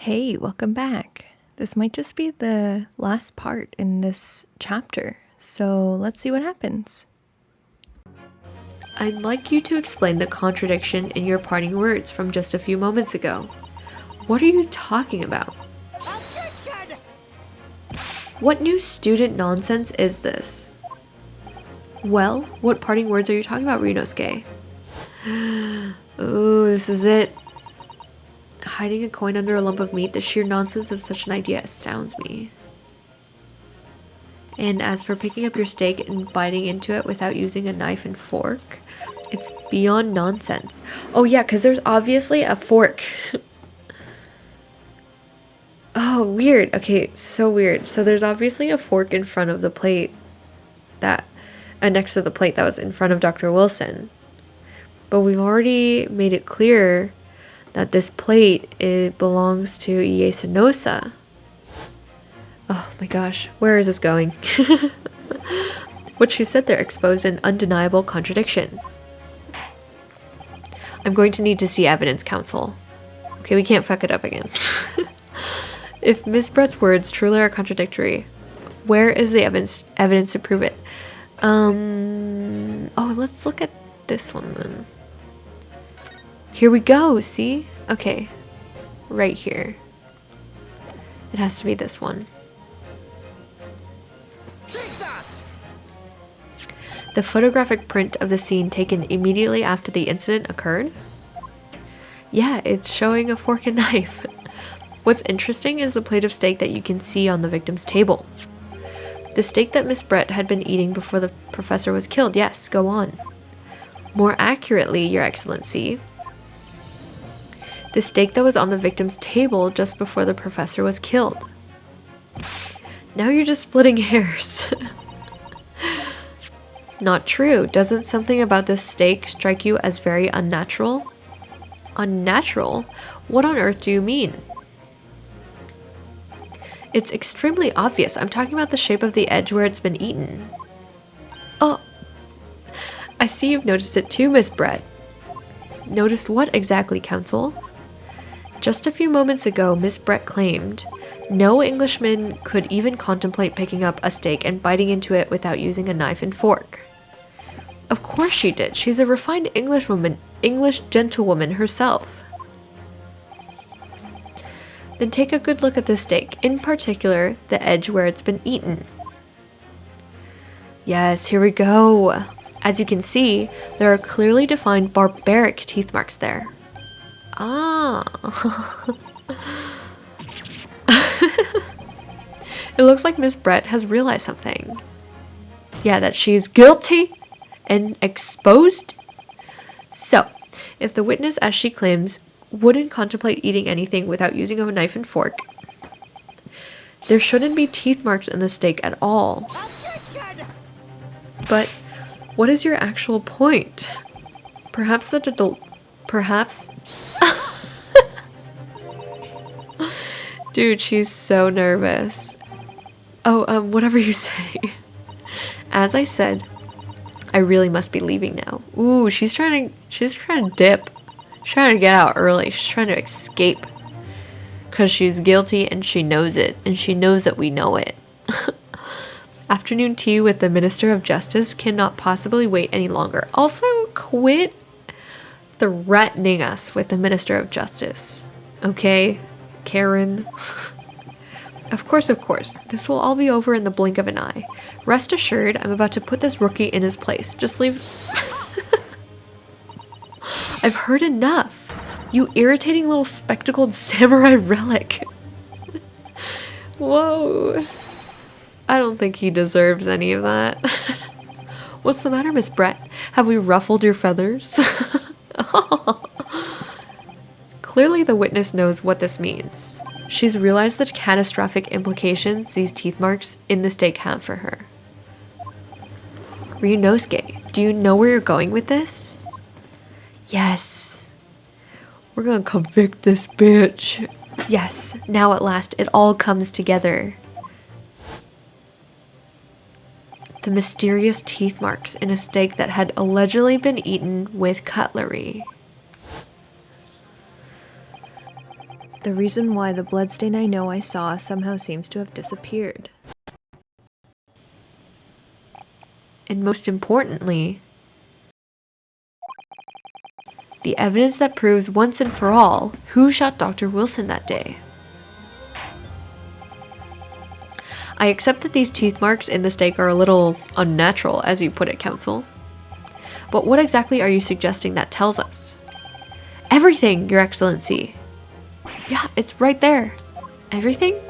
Hey, welcome back. This might just be the last part in this chapter, so let's see what happens. I'd like you to explain the contradiction in your parting words from just a few moments ago. What are you talking about? Attention! What new student nonsense is this? Well, what parting words are you talking about, Ryunosuke? Ooh, this is it. Hiding a coin under a lump of meat, the sheer nonsense of such an idea astounds me. And as for picking up your steak and biting into it without using a knife and fork, it's beyond nonsense. Oh yeah, because there's obviously a fork. Oh, weird. Okay, so weird. So there's obviously a fork in front of the plate that, next to the plate that was in front of Dr. Wilson. But we've already made it clear that this plate, it belongs to Ieyasu. Oh my gosh, where is this going? What she said there exposed an undeniable contradiction. I'm going to need to see evidence, counsel. Okay, we can't fuck it up again. If Miss Brett's words truly are contradictory, where is the evidence to prove it? Oh, let's look at this one then. Here we go, see? Okay, right here. It has to be this one. The photographic print of the scene taken immediately after the incident occurred? Yeah, it's showing a fork and knife. What's interesting is the plate of steak that you can see on the victim's table. The steak that Miss Brett had been eating before the professor was killed. Yes, go on. More accurately, Your Excellency, the steak that was on the victim's table just before the professor was killed. Now you're just splitting hairs. Not true. Doesn't something about this steak strike you as very unnatural? Unnatural? What on earth do you mean? It's extremely obvious. I'm talking about the shape of the edge where it's been eaten. Oh, I see you've noticed it too, Miss Brett. Noticed what exactly, counsel? Just a few moments ago, Miss Brett claimed no Englishman could even contemplate picking up a steak and biting into it without using a knife and fork. Of course she did. She's a refined English gentlewoman herself. Then take a good look at this steak, in particular, the edge where it's been eaten. Yes, here we go. As you can see, there are clearly defined barbaric teeth marks there. Ah. It looks like Miss Brett has realized something. Yeah, that she's guilty and exposed. So, if the witness, as she claims, wouldn't contemplate eating anything without using a knife and fork, there shouldn't be teeth marks in the steak at all. But what is your actual point? Perhaps perhaps... Dude, she's so nervous. Oh, whatever you say. As I said, I really must be leaving now. Ooh, she's trying to dip. She's trying to get out early. She's trying to escape. Because she's guilty and she knows it. And she knows that we know it. Afternoon tea with the Minister of Justice cannot possibly wait any longer. Also, quit threatening us with the Minister of Justice. Okay, Karen? Of course. This will all be over in the blink of an eye. Rest assured, I'm about to put this rookie in his place. Just leave... I've heard enough. You irritating little spectacled samurai relic. Whoa. I don't think he deserves any of that. What's the matter, Miss Brett? Have we ruffled your feathers? Clearly the witness knows what this means. She's realized the catastrophic implications these teeth marks in the steak have for her. Ryunosuke, do you know where you're going with this? Yes. We're gonna convict this bitch. Yes, now at last it all comes together. The mysterious teeth marks in a steak that had allegedly been eaten with cutlery. The reason why the bloodstain I know I saw somehow seems to have disappeared. And most importantly, the evidence that proves once and for all who shot Dr. Wilson that day. I accept that these teeth marks in the steak are a little unnatural, as you put it, counsel. But what exactly are you suggesting that tells us? Everything, Your Excellency. Yeah, it's right there. Everything?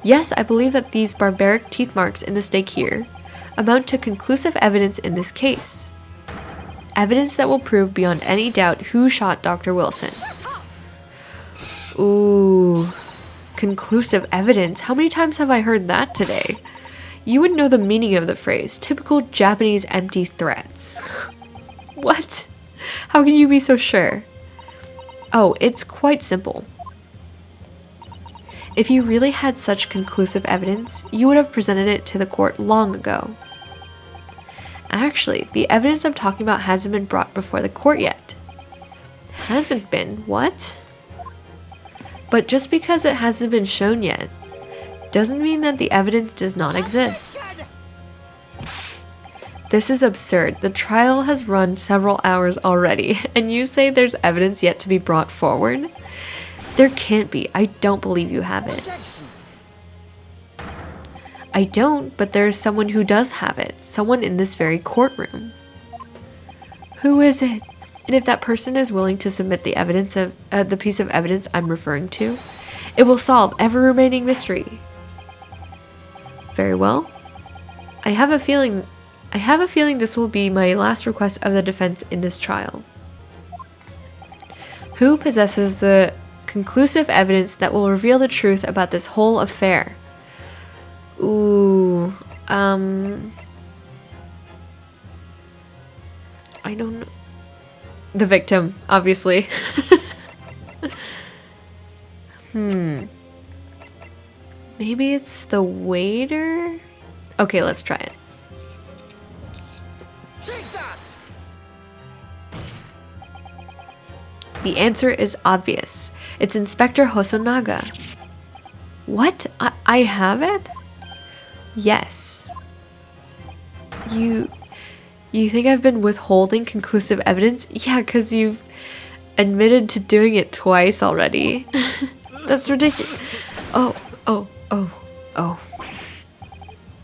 Yes, I believe that these barbaric teeth marks in the steak here amount to conclusive evidence in this case. Evidence that will prove beyond any doubt who shot Dr. Wilson. Ooh, conclusive evidence. How many times have I heard that today? You would know the meaning of the phrase, typical Japanese empty threats. What? How can you be so sure? Oh, it's quite simple. If you really had such conclusive evidence, you would have presented it to the court long ago. Actually, the evidence I'm talking about hasn't been brought before the court yet. Hasn't been? What? But just because it hasn't been shown yet, doesn't mean that the evidence does not exist. This is absurd. The trial has run several hours already, and you say there's evidence yet to be brought forward? There can't be. I don't believe you have it. I don't, but there is someone who does have it. Someone in this very courtroom. Who is it? And if that person is willing to submit the evidence of the piece of evidence I'm referring to, it will solve every remaining mystery. Very well. I have a feeling this will be my last request of the defense in this trial. Who possesses the conclusive evidence that will reveal the truth about this whole affair? Ooh, I don't know. The victim, obviously. Maybe it's the waiter? Okay, let's try it. Take that! The answer is obvious. It's Inspector Hosonaga. What? I have it? Yes. You think I've been withholding conclusive evidence? Yeah, because you've admitted to doing it twice already. That's ridiculous. Oh.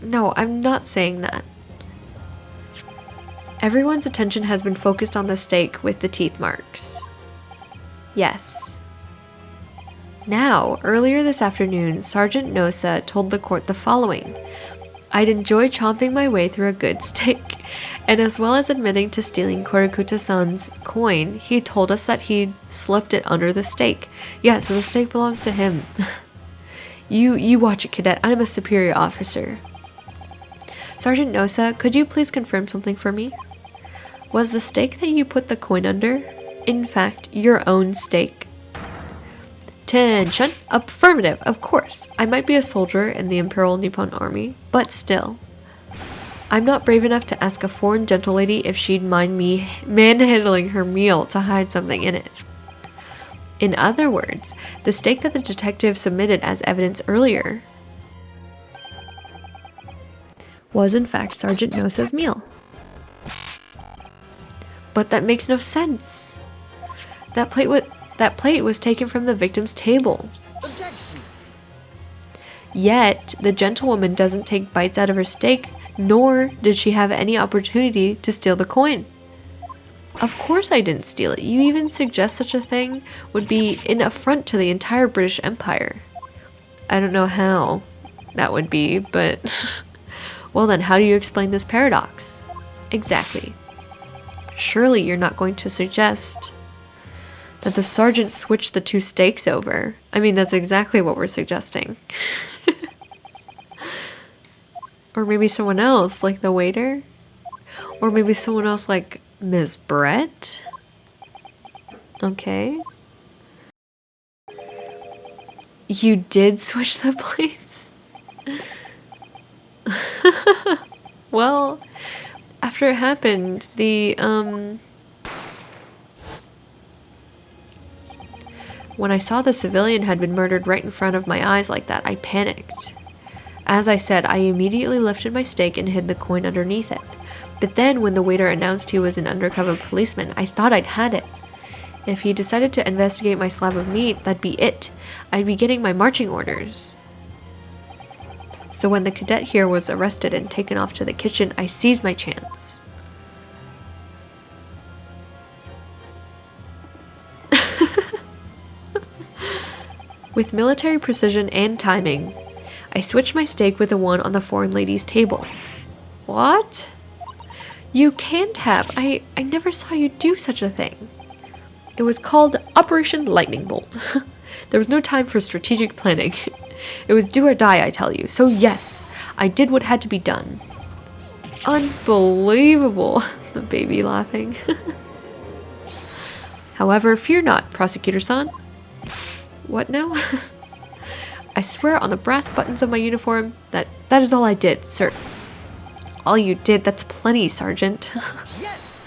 No, I'm not saying that. Everyone's attention has been focused on the steak with the teeth marks. Yes. Now, earlier this afternoon, Sergeant Nosa told the court the following. I'd enjoy chomping my way through a good steak. And as well as admitting to stealing Korikuta-san's coin, he told us that he'd slipped it under the steak. Yeah, so the steak belongs to him. You watch it, cadet. I'm a superior officer. Sergeant Nosa, could you please confirm something for me? Was the steak that you put the coin under, in fact, your own steak? Attention! Affirmative, of course. I might be a soldier in the Imperial Nippon Army, but still. I'm not brave enough to ask a foreign gentlelady if she'd mind me manhandling her meal to hide something in it. In other words, the steak that the detective submitted as evidence earlier was in fact Sergeant Nosa's meal. But that makes no sense. That plate was taken from the victim's table. Objection! Yet, the gentlewoman doesn't take bites out of her steak, nor did she have any opportunity to steal the coin. Of course I didn't steal it. You even suggest such a thing would be an affront to the entire British Empire. I don't know how that would be, but... Well then, how do you explain this paradox? Exactly. Surely you're not going to suggest that the sergeant switched the two steaks over. I mean, that's exactly what we're suggesting. Or maybe someone else, like the waiter? Or maybe someone else like Ms. Brett? Okay. You did switch the plates? Well, after it happened, When I saw the civilian had been murdered right in front of my eyes like that, I panicked. As I said, I immediately lifted my stake and hid the coin underneath it. But then when the waiter announced he was an undercover policeman, I thought I'd had it. If he decided to investigate my slab of meat, that'd be it. I'd be getting my marching orders. So when the cadet here was arrested and taken off to the kitchen, I seized my chance. With military precision and timing, I switched my stake with the one on the foreign lady's table. What? You can't have. I never saw you do such a thing. It was called Operation Lightning Bolt. There was no time for strategic planning. It was do or die, I tell you. So yes, I did what had to be done. Unbelievable. The baby laughing. However, fear not, Prosecutor-san. What now? I swear on the brass buttons of my uniform that is all I did, sir. All you did, that's plenty, Sergeant. Yes!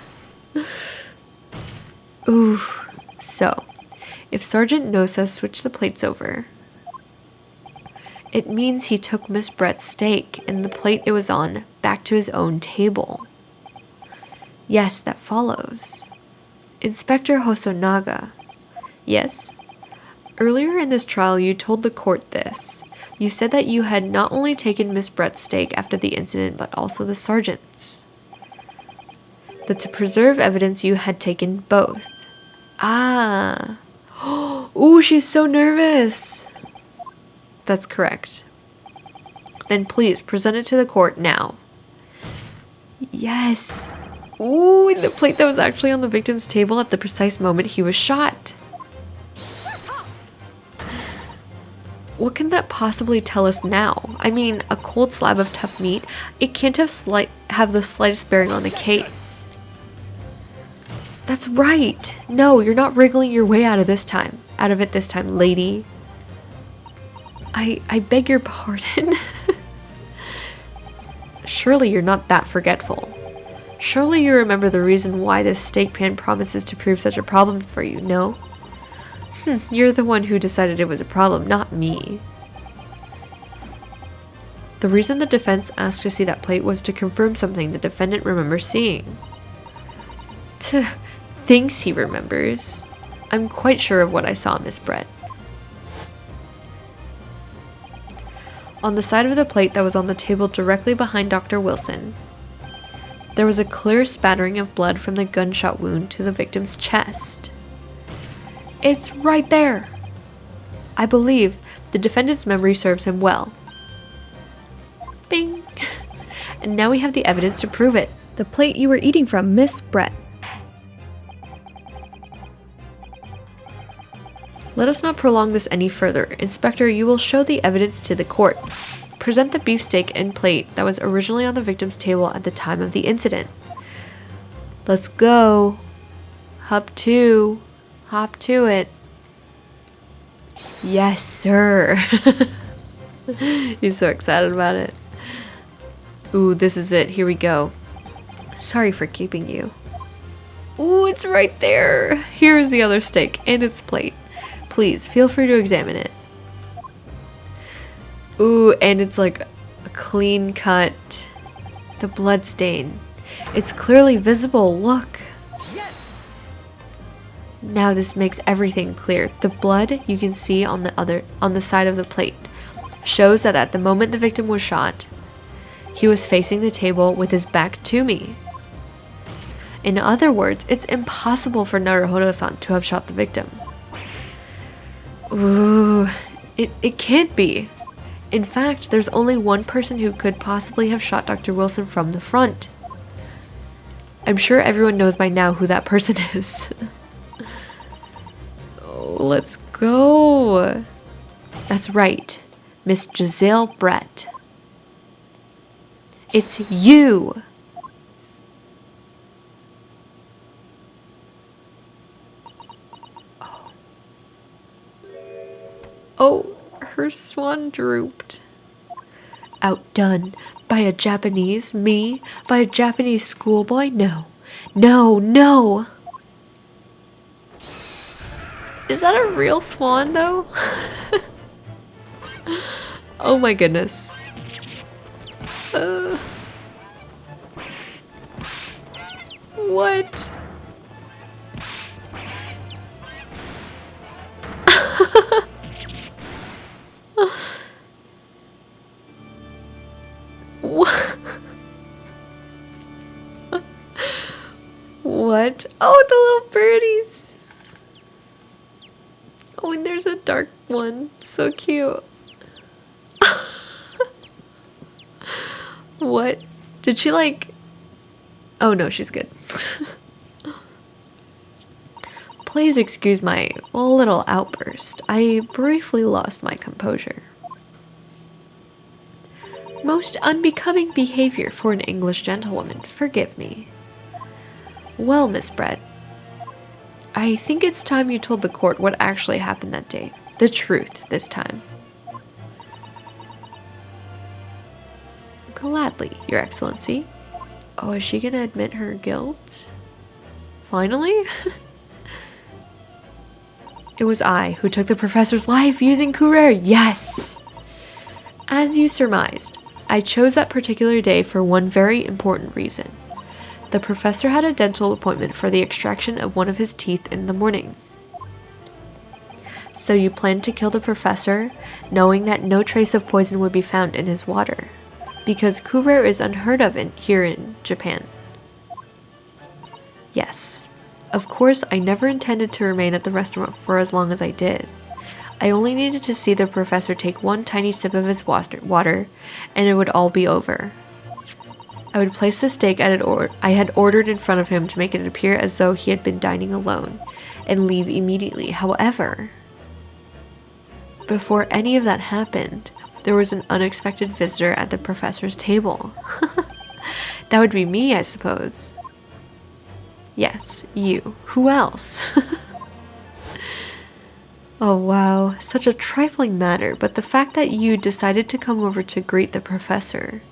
Ooh. So, if Sergeant Nosa switched the plates over, it means he took Miss Brett's steak and the plate it was on back to his own table. Yes, that follows. Inspector Hosonaga. Yes? Earlier in this trial, you told the court this. You said that you had not only taken Miss Brett's steak after the incident, but also the sergeant's. That to preserve evidence, you had taken both. Ah. Ooh, she's so nervous. That's correct. Then please, present it to the court now. Yes. Ooh, the plate that was actually on the victim's table at the precise moment he was shot. What can that possibly tell us now? I mean, a cold slab of tough meat, it can't have the slightest bearing on the case. That's right. No, you're not wriggling your way out of it this time, lady. I beg your pardon. Surely you're not that forgetful. Surely you remember the reason why this steak pan promises to prove such a problem for you, no? You're the one who decided it was a problem, not me. The reason the defense asked to see that plate was to confirm something the defendant remembers seeing. Thinks he remembers. I'm quite sure of what I saw, Miss Brett. On the side of the plate that was on the table directly behind Dr. Wilson, there was a clear spattering of blood from the gunshot wound to the victim's chest. It's right there. I believe the defendant's memory serves him well. Bing. And now we have the evidence to prove it. The plate you were eating from, Miss Brett. Let us not prolong this any further. Inspector, you will show the evidence to the court. Present the beefsteak and plate that was originally on the victim's table at the time of the incident. Let's go. Hop to it. Yes, sir. He's so excited about it. Ooh, this is it. Here we go. Sorry for keeping you. Ooh, it's right there. Here's the other steak and its plate. Please, feel free to examine it. Ooh, and it's like a clean cut. The blood stain. It's clearly visible. Look. Yes! Now this makes everything clear. The blood you can see on the side of the plate shows that at the moment the victim was shot, he was facing the table with his back to me. In other words, it's impossible for Naruhodo-san to have shot the victim. Ooh, it can't be. In fact, there's only one person who could possibly have shot Dr. Wilson from the front. I'm sure everyone knows by now who that person is. Oh, let's go. That's right, Miss Giselle Brett. It's you. Oh, her swan drooped. Outdone by a Japanese? Me? By a Japanese schoolboy? No. No, no! Is that a real swan though? Oh my goodness. What? What? Oh, the little birdies. Oh, and there's a dark one. So cute. What? Did she like... Oh no, she's good. Please excuse my little outburst. I briefly lost my composure. Most unbecoming behavior for an English gentlewoman. Forgive me. Well, Miss Brett, I think it's time you told the court what actually happened that day. The truth this time. Gladly, Your Excellency. Oh, is she gonna admit her guilt? Finally? It was I who took the professor's life using Kurer. Yes! As you surmised, I chose that particular day for one very important reason. The professor had a dental appointment for the extraction of one of his teeth in the morning. So you planned to kill the professor, knowing that no trace of poison would be found in his water, because Kurer is unheard of here in Japan. Yes. Of course, I never intended to remain at the restaurant for as long as I did. I only needed to see the professor take one tiny sip of his water, and it would all be over. I would place the steak I had ordered in front of him to make it appear as though he had been dining alone, and leave immediately. However, before any of that happened, there was an unexpected visitor at the professor's table. That would be me, I suppose. Yes, you. Who else? Oh wow, such a trifling matter, but the fact that you decided to come over to greet the professor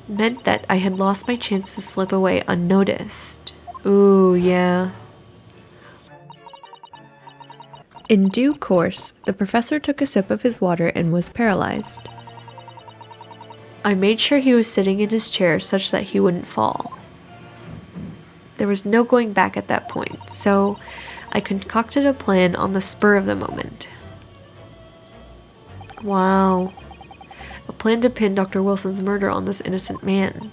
meant that I had lost my chance to slip away unnoticed. Ooh, yeah. In due course, the professor took a sip of his water and was paralyzed. I made sure he was sitting in his chair such that he wouldn't fall. There was no going back at that point, so I concocted a plan on the spur of the moment. Wow. A plan to pin Dr. Wilson's murder on this innocent man.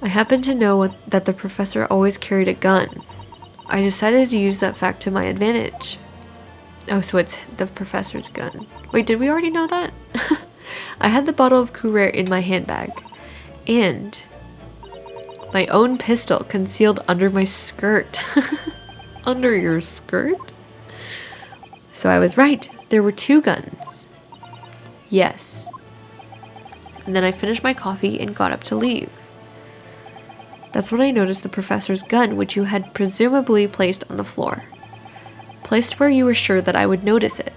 I happened to know that the professor always carried a gun. I decided to use that fact to my advantage. Oh, so it's the professor's gun. Wait, did we already know that? I had the bottle of Kurer in my handbag, and my own pistol concealed under my skirt. Under your skirt? So I was right. There were 2 guns. Yes. And then I finished my coffee and got up to leave. That's when I noticed the professor's gun, which you had presumably placed on the floor. Placed where you were sure that I would notice it.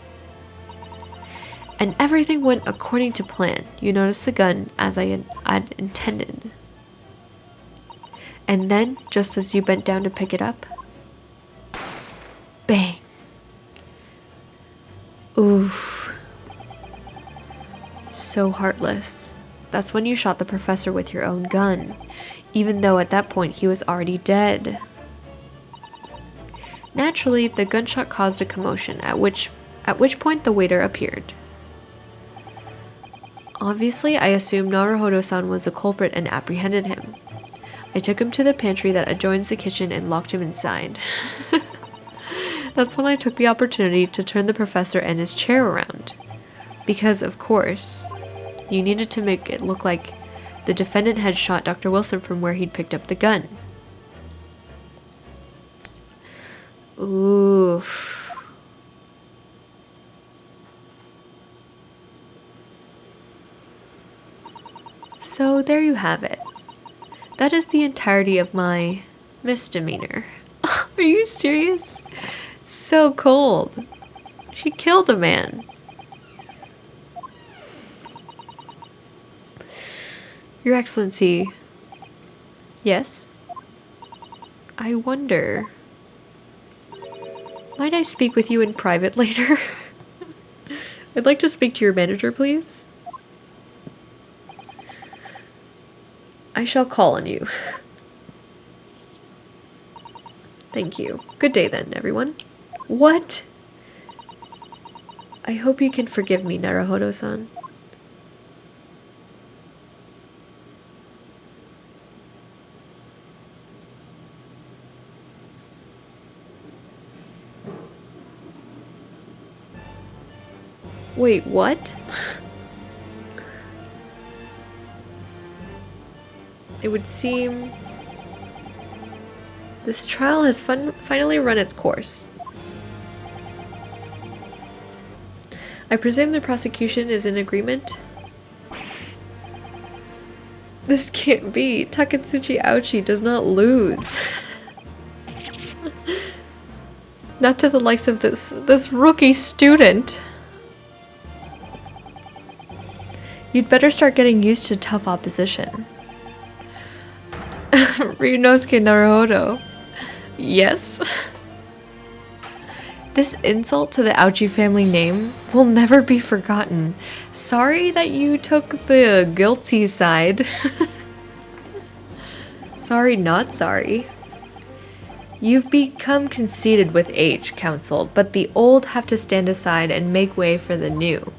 And everything went according to plan. You noticed the gun as I had intended. And then, just as you bent down to pick it up, bang. Oof. So heartless. That's when you shot the professor with your own gun, even though at that point he was already dead. Naturally, the gunshot caused a commotion, at which point the waiter appeared. Obviously, I assumed Naruhodo-san was the culprit and apprehended him. I took him to the pantry that adjoins the kitchen and locked him inside. That's when I took the opportunity to turn the professor and his chair around. Because, of course, you needed to make it look like the defendant had shot Dr. Wilson from where he'd picked up the gun. Oof. So there you have it. That is the entirety of my misdemeanor. Are you serious? So cold. She killed a man. Your Excellency. Yes? I wonder... Might I speak with you in private later? I'd like to speak to your manager, please. I shall call on you. Thank you. Good day then, everyone. What? I hope you can forgive me, Naruhodo-san. Wait, what? It would seem... This trial has finally run its course. I presume the prosecution is in agreement? This can't be. Takatsuchi Ouchi does not lose. Not to the likes of this rookie student. You'd better start getting used to tough opposition. Ryunosuke Naruhodo. Yes? This insult to the Ouchi family name will never be forgotten. Sorry that you took the guilty side. Sorry, not sorry. You've become conceited with age, counsel, but the old have to stand aside and make way for the new.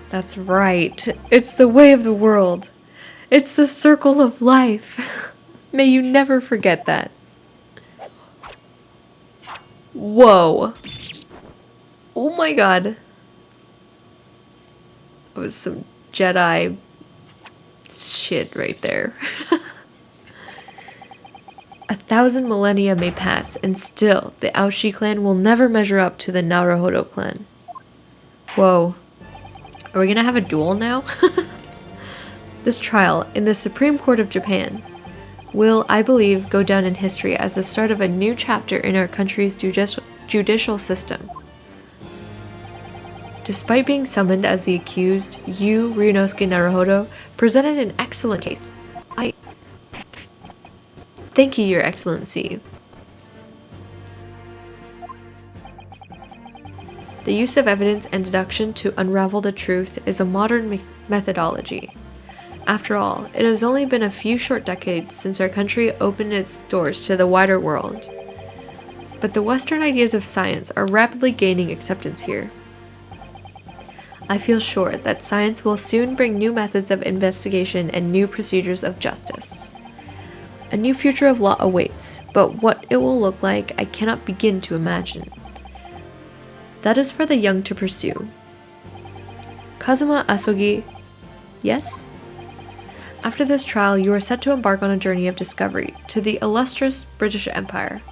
That's right. It's the way of the world. It's the circle of life. May you never forget that. Whoa. Oh my god. That was some Jedi shit right there. 1,000 millennia may pass, and still, the Aoshi clan will never measure up to the Naruhodo clan. Whoa. Are we gonna have a duel now? This trial, in the Supreme Court of Japan, will, I believe, go down in history as the start of a new chapter in our country's judicial system. Despite being summoned as the accused, you, Ryunosuke Naruhodo, presented an excellent case. Thank you, Your Excellency. The use of evidence and deduction to unravel the truth is a modern methodology. After all, it has only been a few short decades since our country opened its doors to the wider world. But the Western ideas of science are rapidly gaining acceptance here. I feel sure that science will soon bring new methods of investigation and new procedures of justice. A new future of law awaits, but what it will look like I cannot begin to imagine. That is for the young to pursue. Kazuma Asogi, yes? After this trial, you are set to embark on a journey of discovery to the illustrious British Empire.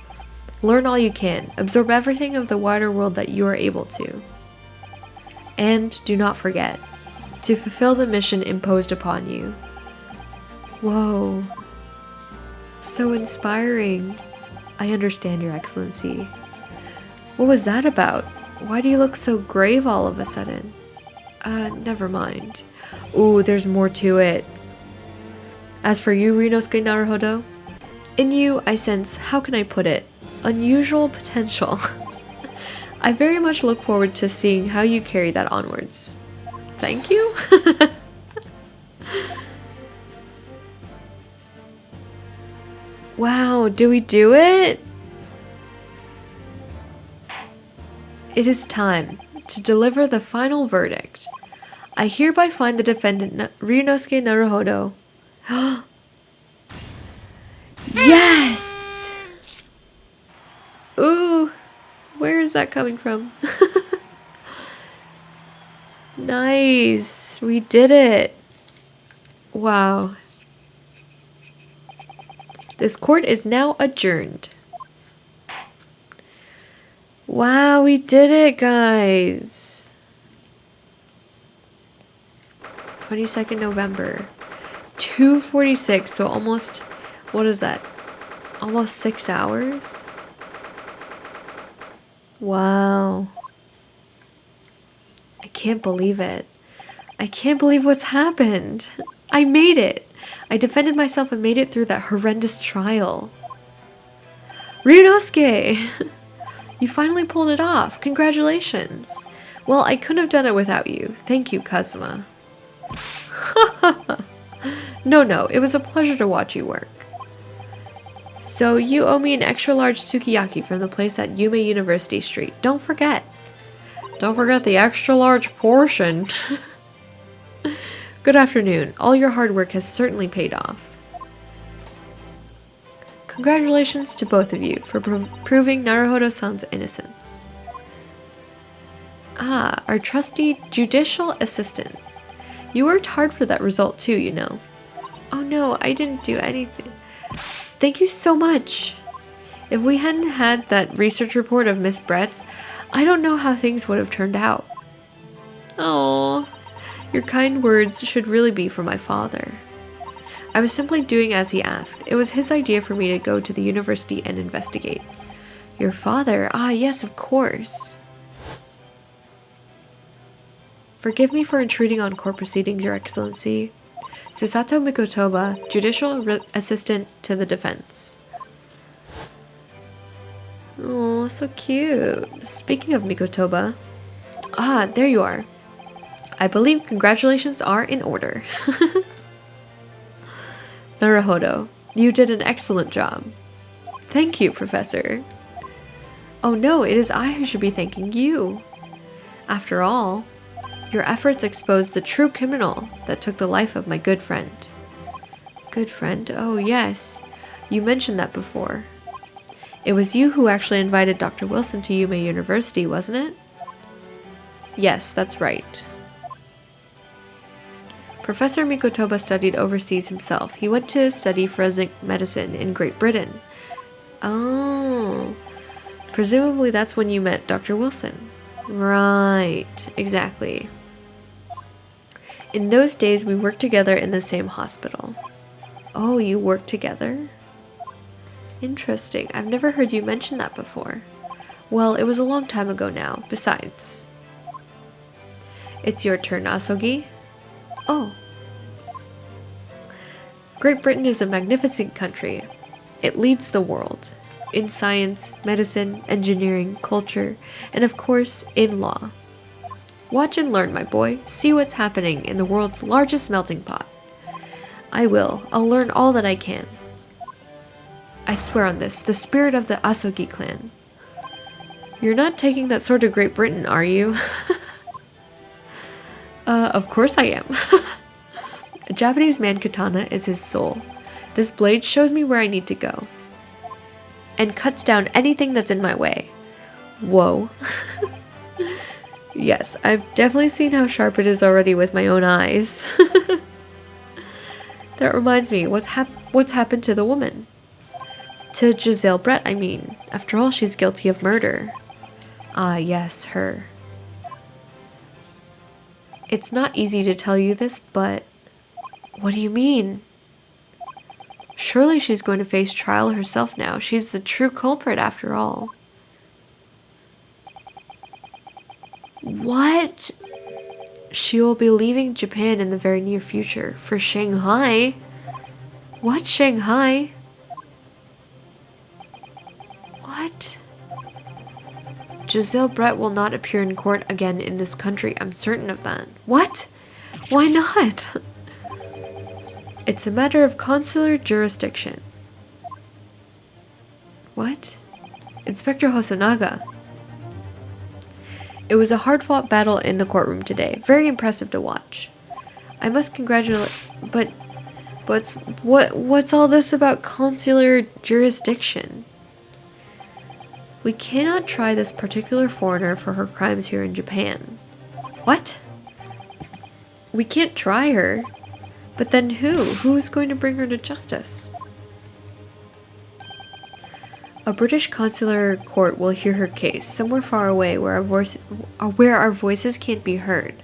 Learn all you can, absorb everything of the wider world that you are able to. And do not forget to fulfill the mission imposed upon you. Whoa. So inspiring. I understand, Your Excellency. What was that about? Why do you look so grave all of a sudden? Never mind. Ooh, there's more to it. As for you, Ryunosuke Naruhodo, in you I sense, how can I put it, unusual potential. I very much look forward to seeing how you carry that onwards. Thank you? Wow, do we do it? It is time to deliver the final verdict. I hereby find the defendant Ryunosuke Naruhodo. Yes! Ooh, where is that coming from? Nice, we did it. Wow. This court is now adjourned. Wow, we did it, guys. 22nd November. 2:46, so almost, what is that? Almost 6 hours? Wow. I can't believe it. I can't believe what's happened. I made it. I defended myself and made it through that horrendous trial. Ryunosuke! You finally pulled it off. Congratulations. Well, I couldn't have done it without you. Thank you, Kazuma. No, it was a pleasure to watch you work. So you owe me an extra large sukiyaki from the place at Yume University Street. Don't forget. Don't forget the extra large portion. Good afternoon. All your hard work has certainly paid off. Congratulations to both of you for proving Naruhodo-san's innocence. Ah, our trusty judicial assistant. You worked hard for that result too, you know. Oh no, I didn't do anything. Thank you so much. If we hadn't had that research report of Miss Brett's, I don't know how things would have turned out. Oh, your kind words should really be for my father. I was simply doing as he asked. It was his idea for me to go to the university and investigate. Your father? Ah, yes, of course. Forgive me for intruding on court proceedings, Your Excellency. Susato Mikotoba, Judicial Assistant to the Defense. Oh, so cute. Speaking of Mikotoba. Ah, there you are. I believe congratulations are in order. Naruhodo, you did an excellent job. Thank you, Professor. Oh no, it is I who should be thanking you. After all, your efforts exposed the true criminal that took the life of my good friend. Good friend? Oh yes, you mentioned that before. It was you who actually invited Dr. Wilson to Yume University, wasn't it? Yes, that's right. Professor Mikotoba studied overseas himself. He went to study forensic medicine in Great Britain. Oh, presumably that's when you met Dr. Wilson. Right, exactly. In those days, we worked together in the same hospital. Oh, you worked together? Interesting. I've never heard you mention that before. Well, it was a long time ago now. Besides. It's your turn, Asogi. Oh. Great Britain is a magnificent country. It leads the world. In science, medicine, engineering, culture, and of course, in law. Watch and learn, my boy. See what's happening in the world's largest melting pot. I will. I'll learn all that I can. I swear on this, the spirit of the Asogi clan. You're not taking that sword to Great Britain, are you? Of course I am. A Japanese man katana is his soul. This blade shows me where I need to go. And cuts down anything that's in my way. Whoa. Yes, I've definitely seen how sharp it is already with my own eyes. That reminds me, what's happened to the woman? To Giselle Brett, I mean. After all, she's guilty of murder. Ah, yes, her. It's not easy to tell you this, but... What do you mean? Surely she's going to face trial herself now. She's the true culprit after all. What? She will be leaving Japan in the very near future. For Shanghai? What, Shanghai? What? Giselle Brett will not appear in court again in this country. I'm certain of that. What? Why not? It's a matter of consular jurisdiction. What? Inspector Hosonaga. It was a hard-fought battle in the courtroom today. Very impressive to watch. I must congratulate... But what's all this about consular jurisdiction? We cannot try this particular foreigner for her crimes here in Japan. What? We can't try her. But then who? Who's going to bring her to justice? A British consular court will hear her case, somewhere far away where our voices can't be heard.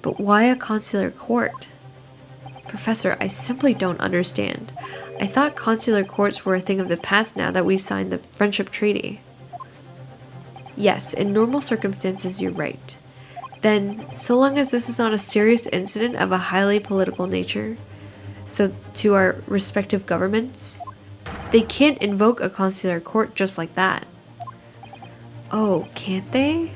But why a consular court? Professor, I simply don't understand. I thought consular courts were a thing of the past now that we've signed the friendship treaty. Yes, in normal circumstances you're right. Then, so long as this is not a serious incident of a highly political nature, So to our respective governments, they can't invoke a consular court just like that. Oh, can't they?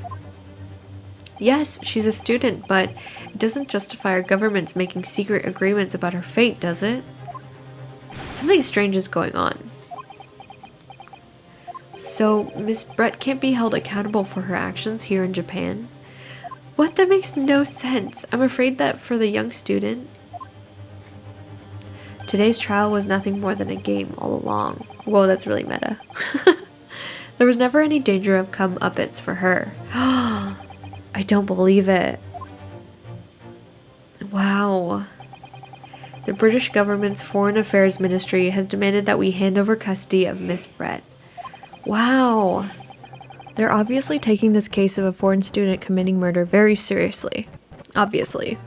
Yes, she's a student, but it doesn't justify our governments making secret agreements about her fate, does it? Something strange is going on. So, Miss Brett can't be held accountable for her actions here in Japan? What? That makes no sense. I'm afraid that for the young student, today's trial was nothing more than a game all along. Whoa, that's really meta. There was never any danger of comeuppance for her. I don't believe it. Wow. The British government's Foreign Affairs Ministry has demanded that we hand over custody of Miss Brett. Wow. They're obviously taking this case of a foreign student committing murder very seriously. Obviously.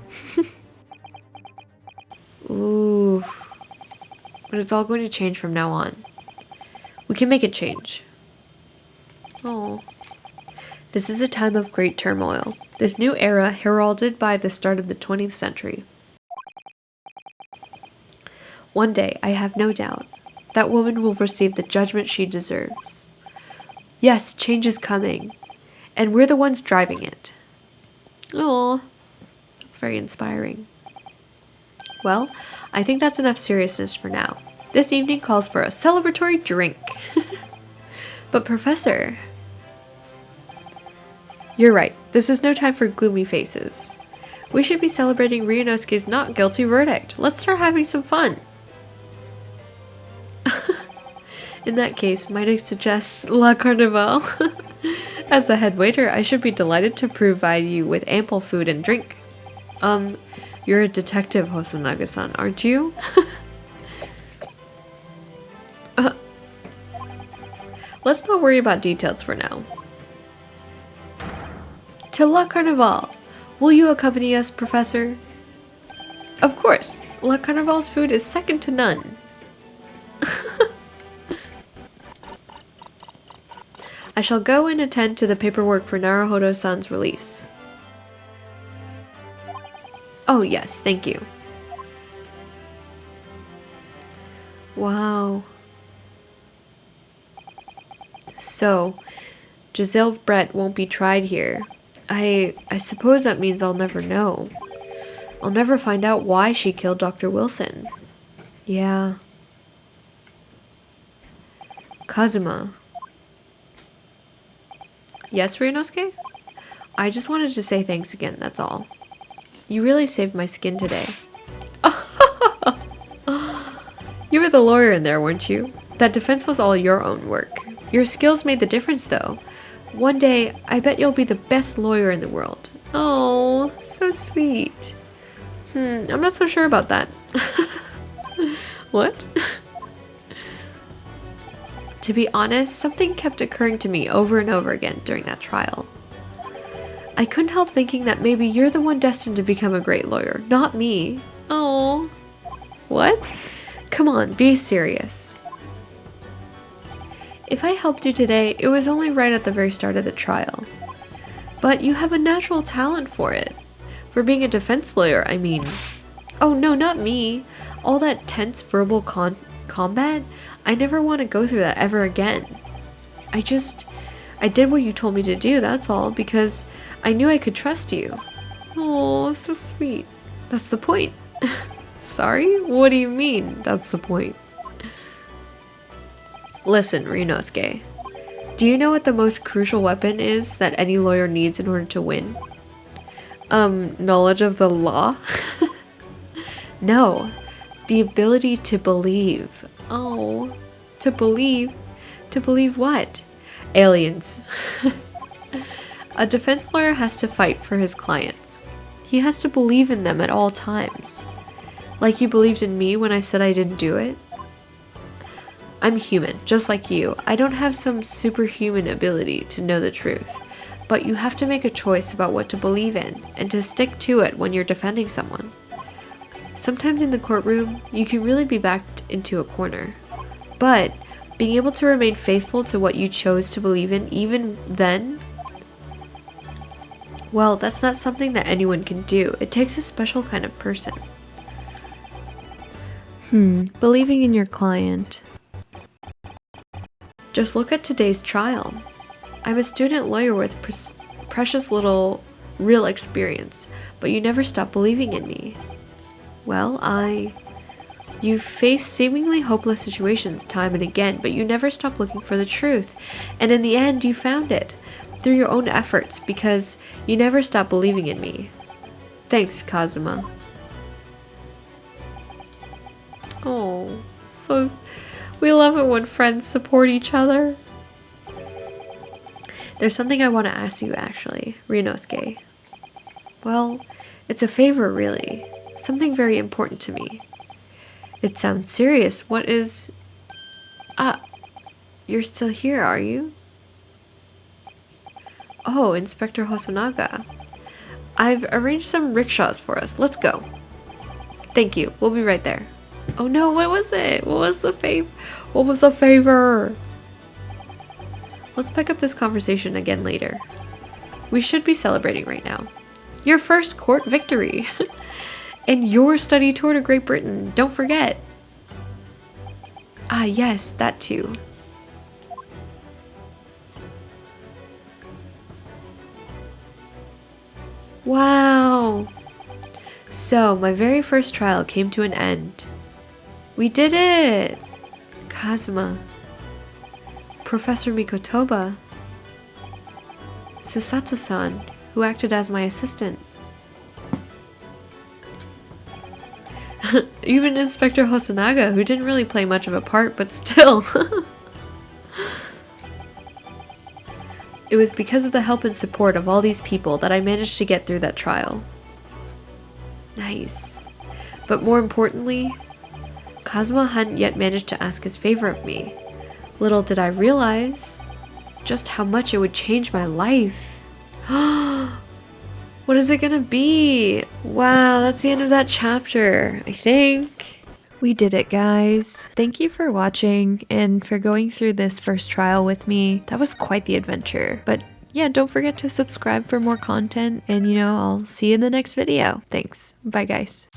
Ooh. But it's all going to change from now on. We can make it change. Oh. This is a time of great turmoil. This new era heralded by the start of the 20th century. One day, I have no doubt, that woman will receive the judgment she deserves. Yes, change is coming, and we're the ones driving it. Oh, that's very inspiring. Well, I think that's enough seriousness for now. This evening calls for a celebratory drink. But Professor... You're right, this is no time for gloomy faces. We should be celebrating Ryunosuke's not guilty verdict. Let's start having some fun. In that case, might I suggest La Carnival? As the head waiter, I should be delighted to provide you with ample food and drink. You're a detective, Hosonaga-san, aren't you? Let's not worry about details for now. To La Carnival! Will you accompany us, Professor? Of course! La Carnival's food is second to none. I shall go and attend to the paperwork for Naruhodo-san's release. Oh yes, thank you. Wow. So, Giselle Brett won't be tried here. I suppose that means I'll never know. I'll never find out why she killed Dr. Wilson. Yeah. Kazuma. Yes, Ryunosuke? I just wanted to say thanks again, that's all. You really saved my skin today. You were the lawyer in there, weren't you? That defense was all your own work. Your skills made the difference, though. One day, I bet you'll be the best lawyer in the world. Oh, so sweet. I'm not so sure about that. What? To be honest, something kept occurring to me over and over again during that trial. I couldn't help thinking that maybe you're the one destined to become a great lawyer, not me. Oh. What? Come on, be serious. If I helped you today, it was only right at the very start of the trial. But you have a natural talent for it. For being a defense lawyer, I mean. Oh no, not me. All that tense verbal combat? I never want to go through that ever again. I did what you told me to do, that's all, because I knew I could trust you. Oh, so sweet. That's the point. Sorry? What do you mean, that's the point? Listen, Ryunosuke. Do you know what the most crucial weapon is that any lawyer needs in order to win? Knowledge of the law? No. The ability to believe. Oh. To believe? To believe what? Aliens. A defense lawyer has to fight for his clients. He has to believe in them at all times. Like you believed in me when I said I didn't do it? I'm human, just like you. I don't have some superhuman ability to know the truth. But you have to make a choice about what to believe in, and to stick to it when you're defending someone. Sometimes in the courtroom, you can really be backed into a corner. But being able to remain faithful to what you chose to believe in even then, well, that's not something that anyone can do. It takes a special kind of person. Believing in your client. Just look at today's trial. I'm a student lawyer with precious little real experience, but you never stop believing in me. Well, You've faced seemingly hopeless situations time and again, but you never stop looking for the truth. And in the end, you found it through your own efforts because you never stop believing in me. Thanks, Kazuma. Oh, so we love it when friends support each other. There's something I want to ask you, actually, Ryunosuke. Well, it's a favor, really. Something very important to me. It sounds serious. What is... you're still here, are you? Oh, Inspector Hosonaga. I've arranged some rickshaws for us. Let's go. Thank you. We'll be right there. Oh no, what was it? What was the favor? Let's pick up this conversation again later. We should be celebrating right now. Your first court victory. And your study tour to Great Britain. Don't forget. Ah, yes, that too. Wow. So, my very first trial came to an end. We did it! Kazuma. Professor Mikotoba. Susato-san, who acted as my assistant. Even Inspector Hosonaga, who didn't really play much of a part, but still. It was because of the help and support of all these people that I managed to get through that trial. Nice. But more importantly, Kazuma hadn't yet managed to ask his favor of me. Little did I realize just how much it would change my life. What is it gonna be? Wow, that's the end of that chapter, I think. We did it, guys. Thank you for watching and for going through this first trial with me. That was quite the adventure. But yeah, don't forget to subscribe for more content and I'll see you in the next video. Thanks. Bye, guys.